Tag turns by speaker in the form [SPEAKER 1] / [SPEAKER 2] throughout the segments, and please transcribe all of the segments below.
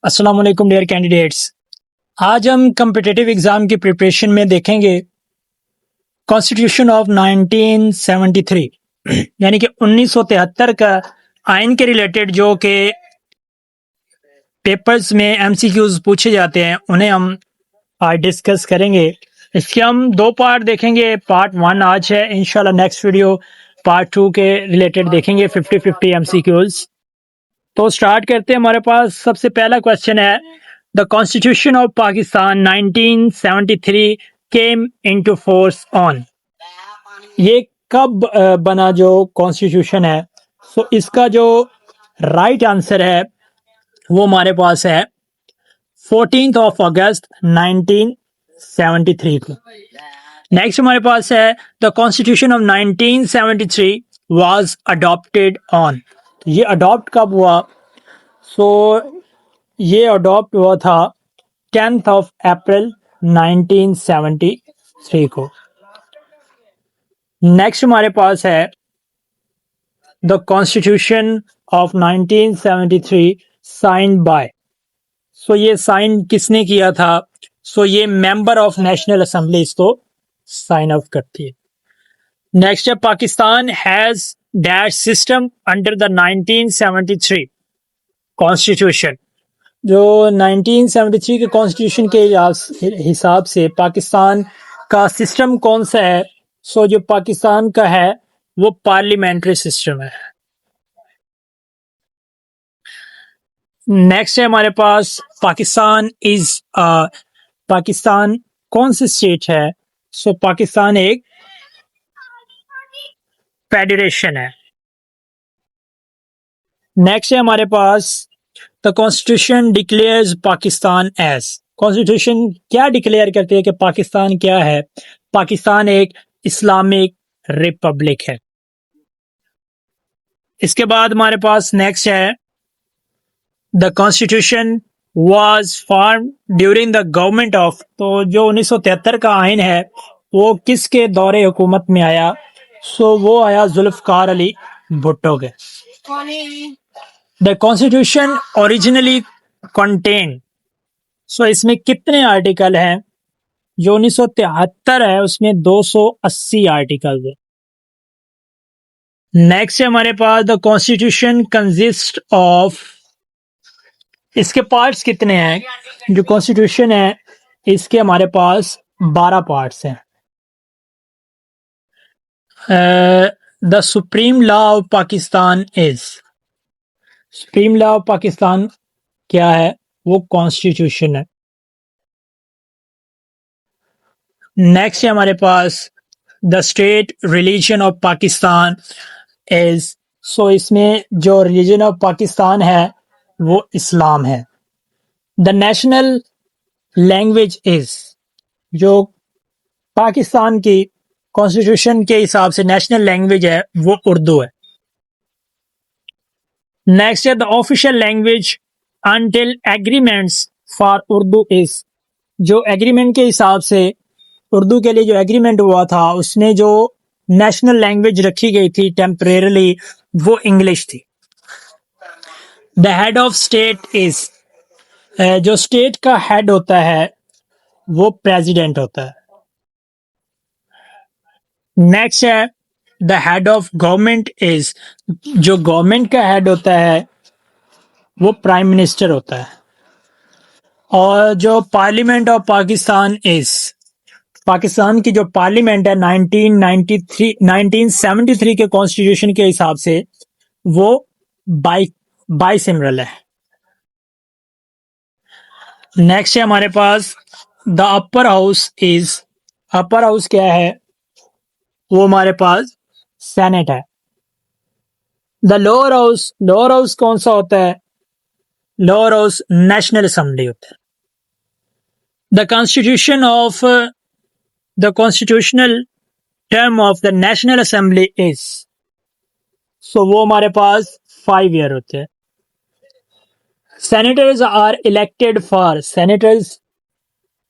[SPEAKER 1] अस्सलाम वालेकुम dear candidates. आज हम कम्पिटिटिव एग्ज़ाम की प्रिपरेशन में देखेंगे कॉन्स्टिट्यूशन ऑफ 1973 यानी कि 1973 का आइन के रिलेटेड जो कि पेपर्स में एमसीक्यूज पूछे जाते हैं उन्हें हम आज डिस्कस करेंगे। इसके हम दो पार्ट देखेंगे। पार्ट 1 आज है, इंशाल्लाह नेक्स्ट वीडियो पार्ट 2 के रिलेटेड देखेंगे 50-50 एमसीक्यूज। तो स्टार्ट करते हैं। हमारे पास सबसे पहला क्वेश्चन है, the constitution of Pakistan 1973 came into force on. ये कब बना जो कॉन्स्टिट्यूशन है? सो इसका जो राइट आंसर है वो हमारे पास है 14 अगस्त 1973 को। नेक्स्ट हमारे पास है, the constitution of 1973 was adopted on. ये अडॉप्ट कब हुआ? सो ये अडॉप्ट हुआ था 10 अप्रैल 1973 को। नेक्स्ट हमारे पास है, the constitution of 1973 sign by. So ये साइन किसने किया था? सो ये मेंबर ऑफ नेशनल असेंबली इसको साइन ऑफ करती है। नेक्स्ट है, Pakistan has dash system under the 1973 constitution. जो 1973 के कॉन्स्टिट्यूशन के हिसाब से पाकिस्तान का सिस्टम कौन सा है? सो जो पाकिस्तान का है वो पार्लियामेंट्री सिस्टम है। नेक्स्ट है हमारे पास, पाकिस्तान कौन सी स्टेट है? सो पाकिस्तान एक फेडरेशन है। नेक्स्ट है हमारे पास, the constitution declares Pakistan as. Constitution क्या डिक्लेयर करती है कि पाकिस्तान क्या है? पाकिस्तान एक इस्लामिक रिपब्लिक है। इसके बाद हमारे पास नेक्स्ट है, the constitution was form during the government of. तो जो 1973 का आइन है वो किसके दौरे हुकूमत में आया? सो वो आया जुल्फकार अली भुट्टो के। The constitution originally contain. So इसमें कितने आर्टिकल हैं? जो 1973 है उसमें 280 आर्टिकल है। नेक्स्ट है हमारे पास, द कॉन्स्टिट्यूशन कंसिस्ट ऑफ। इसके पार्ट्स कितने हैं? जो कॉन्स्टिट्यूशन है इसके हमारे पास 12 पार्ट्स हैं। The supreme law of Pakistan is. Supreme law of Pakistan क्या है? वो कॉन्स्टिट्यूशन है। नेक्स्ट है हमारे पास, the state religion of Pakistan is. So इसमें जो रिलीजन ऑफ पाकिस्तान है वो इस्लाम है। The national language is. जो पाकिस्तान की कॉन्स्टिट्यूशन के हिसाब से नेशनल लैंग्वेज है वो उर्दू है। नेक्स्ट है, the official language until agreements for Urdu is. जो एग्रीमेंट के हिसाब से उर्दू के लिए जो एग्रीमेंट हुआ था उसमें जो नेशनल लैंग्वेज रखी गई थी टेम्परेरली वो इंग्लिश थी। The head of state is. जो स्टेट का हेड होता है वो प्रेसिडेंट होता है। नेक्स्ट है, the head of government is. जो गवर्नमेंट का हेड होता है वो प्राइम मिनिस्टर होता है। और जो parliament of Pakistan is. Pakistan की जो पार्लियामेंट है 1973 के कॉन्स्टिट्यूशन के हिसाब से वो बाइसिमरल है। नेक्स्ट है हमारे पास, the upper house is. Upper house क्या है? वो हमारे पास सेनेट है। द लोअर हाउस कौन सा होता है? लोअर हाउस नेशनल असेंबली होता है। The constitutional term of the national assembly is. So वो हमारे पास 5 ईयर होते हैं। Senators are elected for. Senators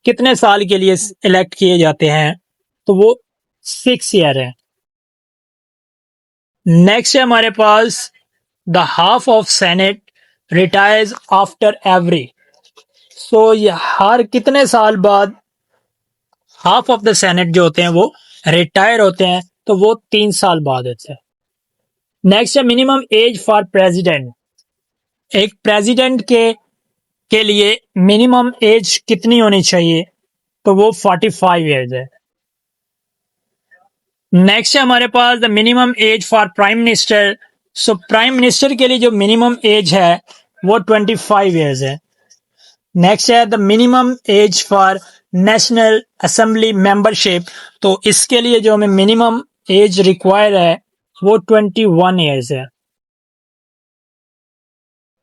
[SPEAKER 1] कितने साल के लिए इलेक्ट किए जाते हैं? तो वो 6 ईयर है। नेक्स्ट है हमारे पास, the half of senate retires after every so ये हर कितने साल बाद हाफ ऑफ द सेनेट जो होते हैं वो रिटायर होते हैं, तो वो 3 साल बाद होते हैं। नेक्स्ट है मिनिमम एज फॉर प्रेसिडेंट। एक प्रेसिडेंट के लिए मिनिमम एज कितनी होनी चाहिए, तो वो 45 ईयर्स है। नेक्स्ट है हमारे पास the minimum age for prime minister. So prime minister के लिए जो मिनिमम एज है वो 25 ईयर्स है। नेक्स्ट है the minimum age for national assembly membership. तो इसके लिए जो हमें मिनिमम एज रिक्वायर है वो 21 ईयर्स है।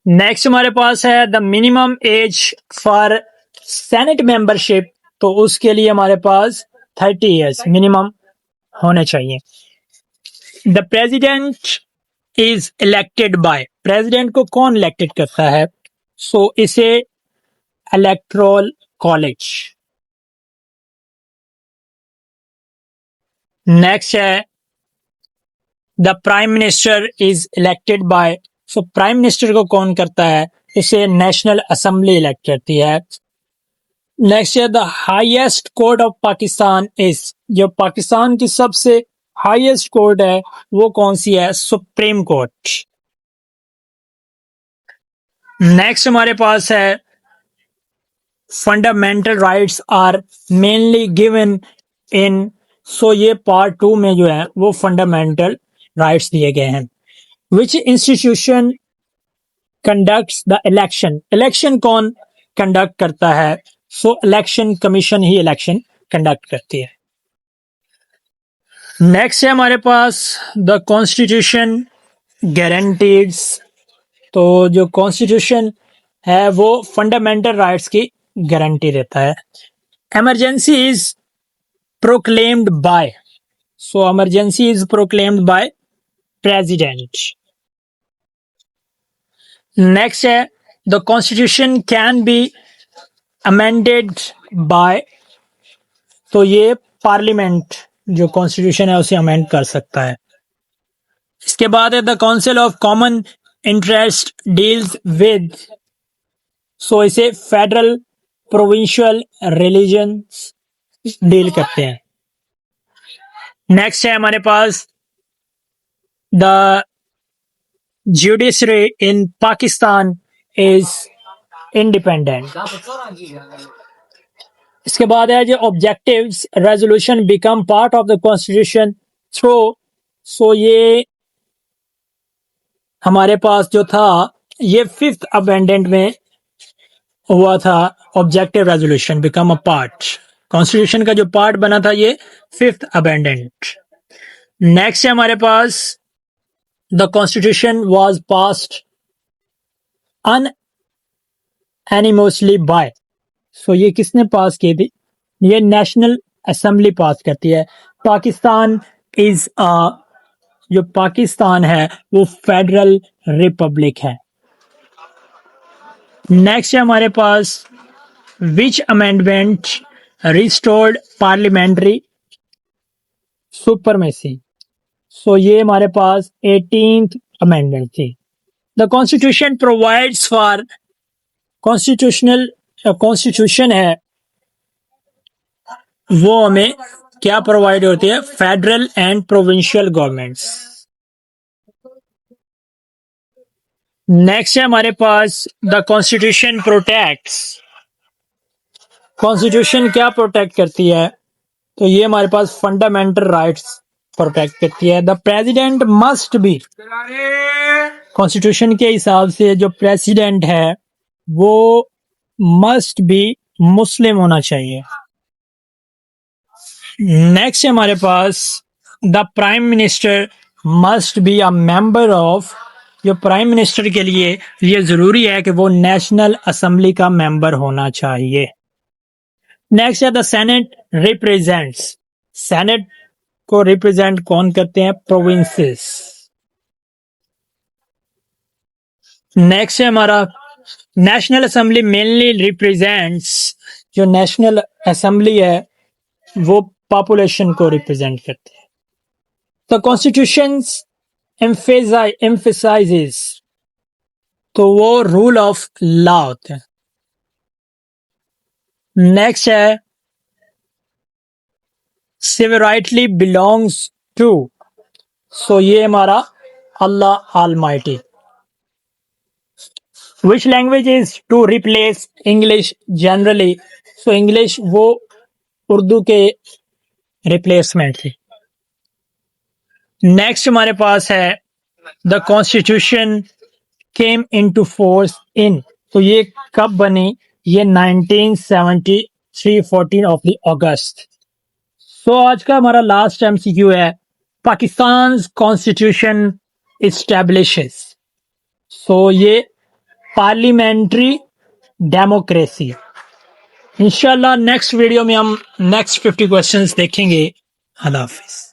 [SPEAKER 1] नेक्स्ट हमारे पास है the minimum age for senate membership. तो उसके लिए हमारे पास 30 ईयर्स मिनिमम होने चाहिए। The president is elected by. President को कौन इलेक्टेड करता है? सो इसे इलेक्टोरल कॉलेज। नेक्स्ट है the prime minister is elected by. So prime minister को कौन करता है? इसे नेशनल असेंबली इलेक्ट करती है। नेक्स्ट है the highest court of Pakistan is. जो पाकिस्तान की सबसे हाईएस्ट कोर्ट है वो कौन सी है? Supreme court. नेक्स्ट हमारे पास है fundamental rights are mainly given in. So ये पार्ट 2 में जो है वो फंडामेंटल राइट्स दिए गए हैं। विच institution conducts the election. Election कौन कंडक्ट करता है? सो इलेक्शन कमीशन ही इलेक्शन कंडक्ट करती है। नेक्स्ट है हमारे पास द कॉन्स्टिट्यूशन गारंटीज। तो जो कॉन्स्टिट्यूशन है वो फंडामेंटल राइट्स की गारंटी देता है। Emergency is proclaimed by. So emergency is proclaimed by president. Next है the constitution can be amended by. तो ये पार्लियामेंट जो कॉन्स्टिट्यूशन है उसे अमेंड कर सकता है। इसके बाद है the council of common interest deals with. सो इसे फेडरल प्रोविंशियल रिलीजन्स डील करते हैं। नेक्स्ट है हमारे पास the judiciary in Pakistan is independent. इसके बाद है जो objectives resolution become part of the constitution through. So ये हमारे पास जो था ये 5th अमेंडमेंट में हुआ था। Objective resolution become a part, constitution का जो पार्ट बना था ये 5th अमेंडमेंट। नेक्स्ट है हमारे पास the constitution was passed unanimously by. So ये किसने पास की थी? ये नेशनल असेंबली पास करती है। पाकिस्तान इज जो पाकिस्तान है वो फेडरल रिपब्लिक है। नेक्स्ट है हमारे पास which amendment restored parliamentary supremacy. So ये हमारे पास 18th अमेंडमेंट थी। The constitution provides for constitution है वो हमें क्या प्रोवाइड होती है? Federal and provincial governments. Next है हमारे पास द कॉन्स्टिट्यूशन प्रोटेक्ट्स। कॉन्स्टिट्यूशन क्या प्रोटेक्ट करती है? तो ये हमारे पास फंडामेंटल राइट्स प्रोटेक्ट करती है। The president must be. Constitution के हिसाब से जो प्रेसिडेंट है वो मस्ट बी मुस्लिम होना चाहिए। नेक्स्ट है हमारे पास the prime minister must be a member of. जो प्राइम मिनिस्टर के लिए ये जरूरी है कि वो नेशनल असेंबली का मेंबर होना चाहिए। नेक्स्ट है द सेनेट रिप्रेजेंट्स। सेनेट को रिप्रेजेंट कौन करते हैं? प्रोविंसेस। नेक्स्ट है हमारा नेशनल असेंबली मेनली रिप्रेजेंट्स। जो नेशनल असेंबली है वो पॉपुलेशन को रिप्रेजेंट करते हैं। The constitution emphasises. तो वो रूल ऑफ लॉ होते हैं। नेक्स्ट है सिवराइटली बिलोंग्स टू, सो ये हमारा Allah almighty. Which language is to replace English generally, so English वो उर्दू के रिप्लेसमेंट थी। नेक्स्ट हमारे पास है the constitution came into force in, तो ये कब बनी, ये 1973 14 ऑफ द अगस्त। सो आज का हमारा लास्ट एमसीक्यू है पाकिस्तान कॉन्स्टिट्यूशन इस्टेब्लिशेस, सो ये पार्लियामेंट्री डेमोक्रेसी। इंशाल्लाह नेक्स्ट वीडियो में हम नेक्स्ट 50 क्वेश्चंस देखेंगे। अल्लाह हाफिज।